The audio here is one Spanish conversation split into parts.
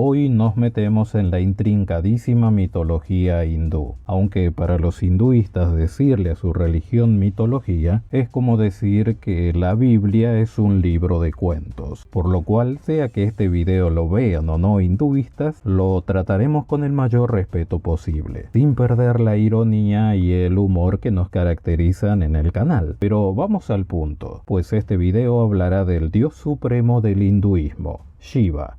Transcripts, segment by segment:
hoy nos metemos en la intrincadísima mitología hindú. Aunque para los hinduistas decirle a su religión mitología es como decir que la Biblia es un libro de cuentos. Por lo cual, sea que este video lo vean o no hinduistas, lo trataremos con el mayor respeto posible, sin perder la ironía y el humor que nos caracterizan en el canal. Pero vamos al punto, pues este video hablará del dios supremo del hinduismo, Shiva.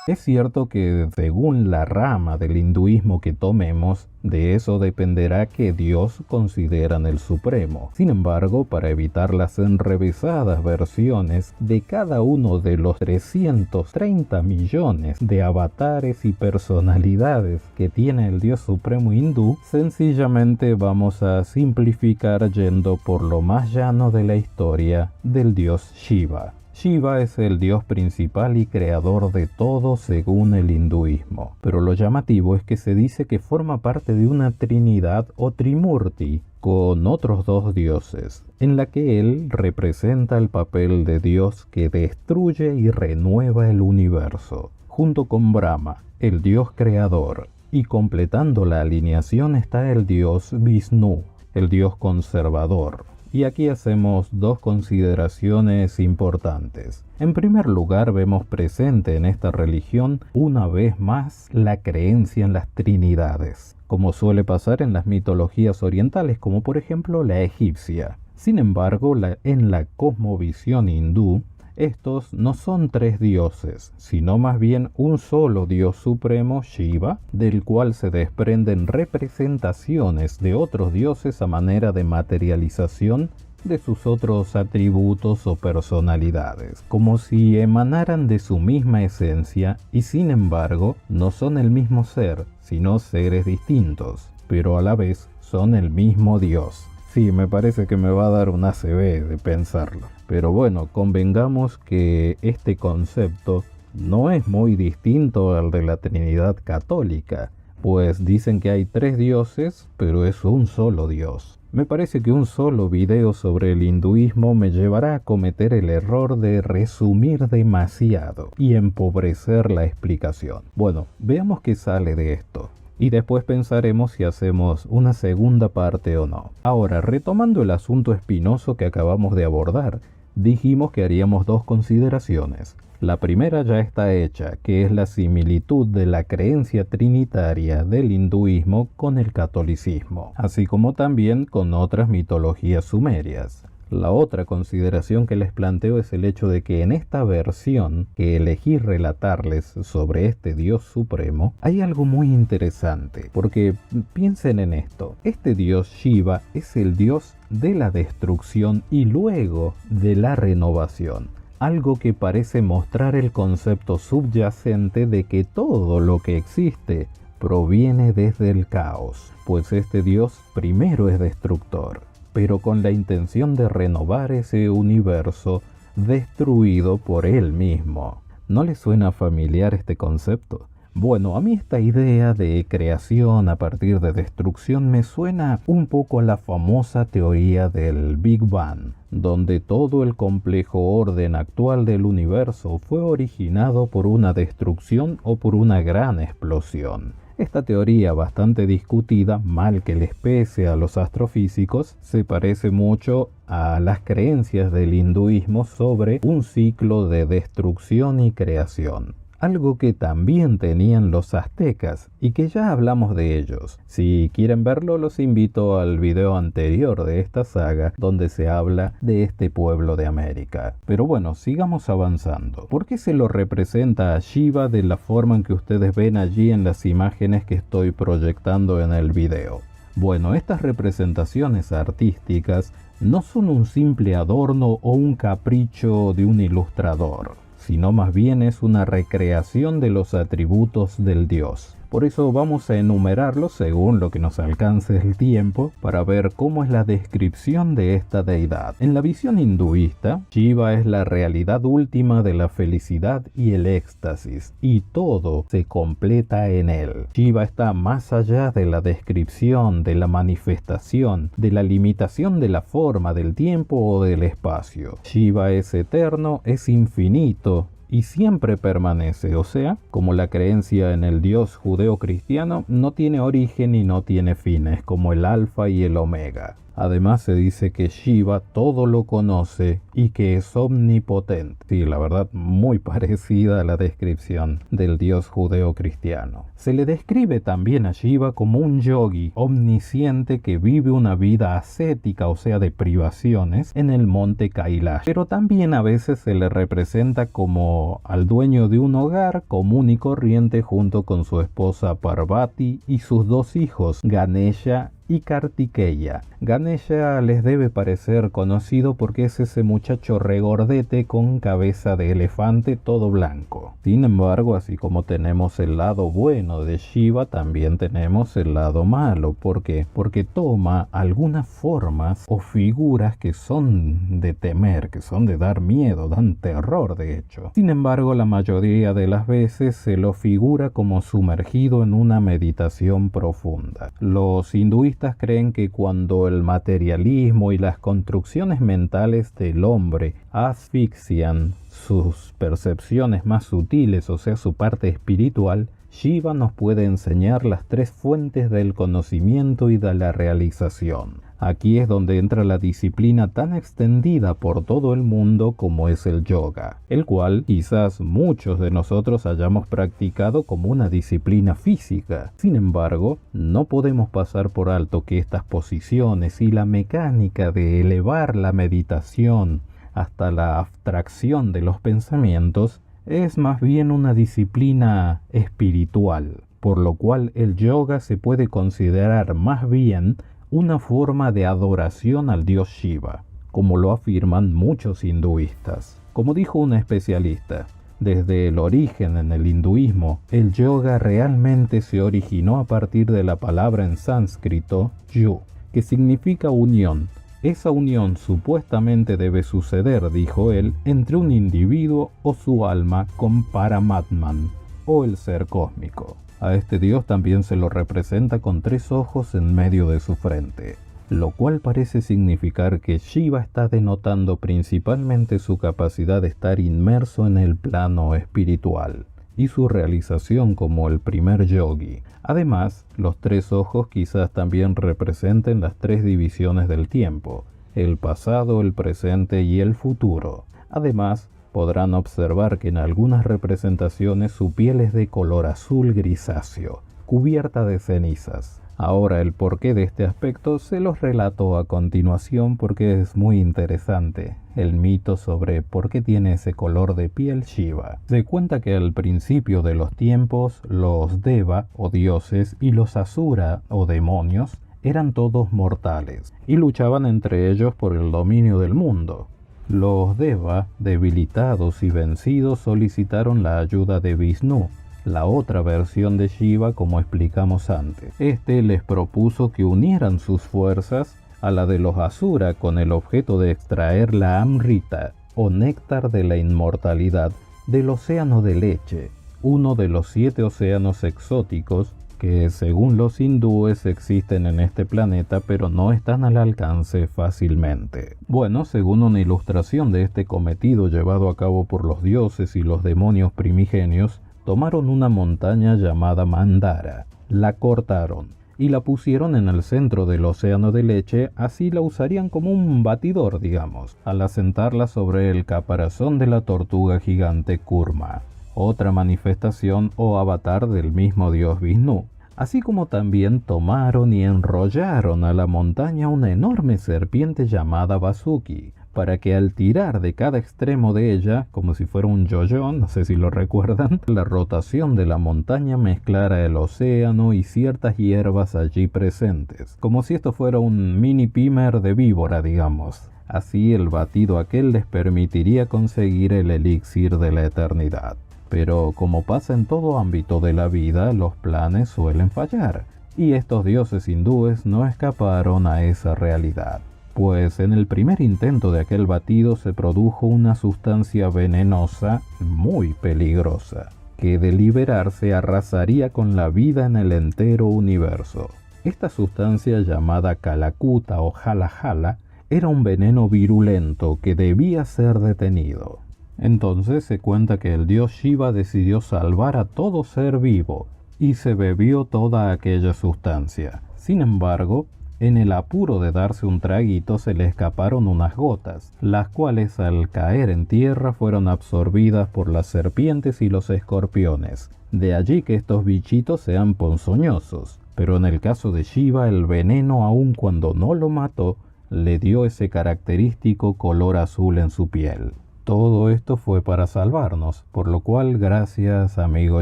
Es cierto que según la rama del hinduismo que tomemos, de eso dependerá qué Dios consideran el supremo. Sin embargo, para evitar las enrevesadas versiones de cada uno de los 330 millones de avatares y personalidades que tiene el Dios supremo hindú, sencillamente vamos a simplificar yendo por lo más llano de la historia del dios Shiva. Shiva es el dios principal y creador de todo según el hinduismo, pero lo llamativo es que se dice que forma parte de una trinidad o trimurti con otros dos dioses, en la que él representa el papel de Dios que destruye y renueva el universo, junto con Brahma, el dios creador, y completando la alineación está el dios Vishnu, el dios conservador. Y aquí hacemos dos consideraciones importantes. En primer lugar, vemos presente en esta religión una vez más la creencia en las trinidades, como suele pasar en las mitologías orientales, como por ejemplo la egipcia. Sin embargo, en la cosmovisión hindú, estos no son tres dioses, sino más bien un solo dios supremo, Shiva, del cual se desprenden representaciones de otros dioses a manera de materialización de sus otros atributos o personalidades, como si emanaran de su misma esencia y sin embargo no son el mismo ser, sino seres distintos, pero a la vez son el mismo Dios. Sí, me parece que me va a dar un ACV de pensarlo. Pero bueno, convengamos que este concepto no es muy distinto al de la Trinidad católica, pues dicen que hay tres dioses, pero es un solo Dios. Me parece que un solo video sobre el hinduismo me llevará a cometer el error de resumir demasiado y empobrecer la explicación. Bueno, veamos qué sale de esto. Y después pensaremos si hacemos una segunda parte o no. Ahora, retomando el asunto espinoso que acabamos de abordar, dijimos que haríamos dos consideraciones. La primera ya está hecha, que es la similitud de la creencia trinitaria del hinduismo con el catolicismo, así como también con otras mitologías sumerias. La otra consideración que les planteo es el hecho de que en esta versión que elegí relatarles sobre este Dios supremo, hay algo muy interesante, porque piensen en esto. Este Dios Shiva es el Dios de la destrucción y luego de la renovación. Algo que parece mostrar el concepto subyacente de que todo lo que existe proviene desde el caos, pues este Dios primero es destructor, pero con la intención de renovar ese universo destruido por él mismo. ¿No les suena familiar este concepto? Bueno, a mí esta idea de creación a partir de destrucción me suena un poco a la famosa teoría del Big Bang, donde todo el complejo orden actual del universo fue originado por una destrucción o por una gran explosión. Esta teoría, bastante discutida, mal que les pese a los astrofísicos, se parece mucho a las creencias del hinduismo sobre un ciclo de destrucción y creación. Algo que también tenían los aztecas y que ya hablamos de ellos. Si quieren verlo, los invito al video anterior de esta saga donde se habla de este pueblo de América. Pero bueno, sigamos avanzando. ¿Por qué se lo representa a Shiva de la forma en que ustedes ven allí en las imágenes que estoy proyectando en el video? Bueno, estas representaciones artísticas no son un simple adorno o un capricho de un ilustrador, sino más bien es una recreación de los atributos del dios. Por eso vamos a enumerarlos según lo que nos alcance el tiempo para ver cómo es la descripción de esta deidad. En la visión hinduista, Shiva es la realidad última de la felicidad y el éxtasis, y todo se completa en él. Shiva está más allá de la descripción, de la manifestación, de la limitación de la forma, del tiempo o del espacio. Shiva es eterno, es infinito y siempre permanece, o sea, como la creencia en el Dios judeo-cristiano, no tiene origen y no tiene fin, es como el alfa y el omega. Además se dice que Shiva todo lo conoce y que es omnipotente. Sí, la verdad, muy parecida a la descripción del Dios judeo-cristiano. Se le describe también a Shiva como un yogi omnisciente que vive una vida ascética, o sea, de privaciones, en el monte Kailash. Pero también a veces se le representa como al dueño de un hogar común y corriente junto con su esposa Parvati y sus dos hijos, Ganesha y Kartikeya. Ganesha les debe parecer conocido porque es ese muchacho regordete con cabeza de elefante todo blanco. Sin embargo, así como tenemos el lado bueno de Shiva, también tenemos el lado malo. ¿Por qué? Porque toma algunas formas o figuras que son de temer, que son de dar miedo, dan terror de hecho. Sin embargo, la mayoría de las veces se lo figura como sumergido en una meditación profunda. Los hinduistas creen que cuando el materialismo y las construcciones mentales del hombre asfixian sus percepciones más sutiles, o sea, su parte espiritual, Shiva nos puede enseñar las tres fuentes del conocimiento y de la realización. Aquí es donde entra la disciplina tan extendida por todo el mundo como es el yoga, el cual quizás muchos de nosotros hayamos practicado como una disciplina física. Sin embargo, no podemos pasar por alto que estas posiciones y la mecánica de elevar la meditación hasta la abstracción de los pensamientos es más bien una disciplina espiritual, por lo cual el yoga se puede considerar más bien una forma de adoración al dios Shiva, como lo afirman muchos hinduistas. Como dijo un especialista, desde el origen en el hinduismo, el yoga realmente se originó a partir de la palabra en sánscrito yu, que significa unión. Esa unión supuestamente debe suceder, dijo él, entre un individuo o su alma con Paramatman, o el ser cósmico. A este dios también se lo representa con 3 ojos en medio de su frente, lo cual parece significar que Shiva está denotando principalmente su capacidad de estar inmerso en el plano espiritual y su realización como el primer yogi. Además, los 3 ojos quizás también representen las 3 divisiones del tiempo, el pasado, el presente y el futuro. Además, podrán observar que en algunas representaciones su piel es de color azul grisáceo, cubierta de cenizas. Ahora el porqué de este aspecto se los relato a continuación porque es muy interesante, el mito sobre por qué tiene ese color de piel Shiva. Se cuenta que al principio de los tiempos, los Deva o dioses y los Asura o demonios eran todos mortales y luchaban entre ellos por el dominio del mundo. Los Deva, debilitados y vencidos, solicitaron la ayuda de Vishnu, la otra versión de Shiva como explicamos antes. Este les propuso que unieran sus fuerzas a la de los Asura con el objeto de extraer la Amrita, o néctar de la inmortalidad, del océano de leche, uno de los 7 océanos exóticos que según los hindúes existen en este planeta pero no están al alcance fácilmente. Bueno, según una ilustración de este cometido llevado a cabo por los dioses y los demonios primigenios, tomaron una montaña llamada Mandara, la cortaron y la pusieron en el centro del océano de leche, así la usarían como un batidor, digamos, al asentarla sobre el caparazón de la tortuga gigante Kurma, otra manifestación o avatar del mismo dios Vishnu. Así como también tomaron y enrollaron a la montaña una enorme serpiente llamada Vasuki, para que al tirar de cada extremo de ella, como si fuera un yo-yo, no sé si lo recuerdan, la rotación de la montaña mezclara el océano y ciertas hierbas allí presentes, como si esto fuera un mini pimer de víbora, digamos. Así el batido aquel les permitiría conseguir el elixir de la eternidad. Pero como pasa en todo ámbito de la vida, los planes suelen fallar, y estos dioses hindúes no escaparon a esa realidad. Pues en el primer intento de aquel batido se produjo una sustancia venenosa muy peligrosa, que de liberarse arrasaría con la vida en el entero universo. Esta sustancia llamada Kalakuta o Hala Hala era un veneno virulento que debía ser detenido. Entonces se cuenta que el dios Shiva decidió salvar a todo ser vivo y se bebió toda aquella sustancia. Sin embargo, en el apuro de darse un traguito se le escaparon unas gotas, las cuales al caer en tierra fueron absorbidas por las serpientes y los escorpiones. De allí que estos bichitos sean ponzoñosos. Pero en el caso de Shiva, el veneno, aun cuando no lo mató, le dio ese característico color azul en su piel. Todo esto fue para salvarnos, por lo cual gracias amigo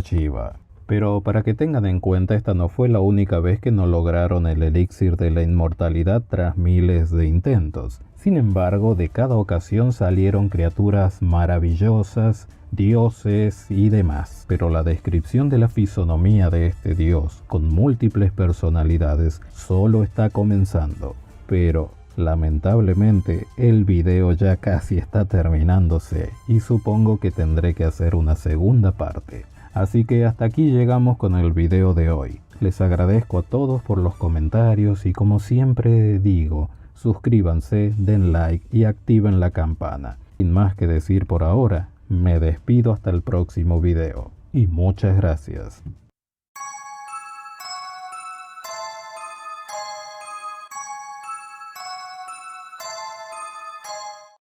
Shiva. Pero para que tengan en cuenta, esta no fue la única vez que no lograron el elixir de la inmortalidad tras miles de intentos. Sin embargo, de cada ocasión salieron criaturas maravillosas, dioses y demás. Pero la descripción de la fisonomía de este dios, con múltiples personalidades, solo está comenzando. Pero lamentablemente el video ya casi está terminándose y supongo que tendré que hacer una segunda parte. Así que hasta aquí llegamos con el video de hoy. Les agradezco a todos por los comentarios y como siempre digo, suscríbanse, den like y activen la campana. Sin más que decir por ahora, me despido hasta el próximo video y muchas gracias.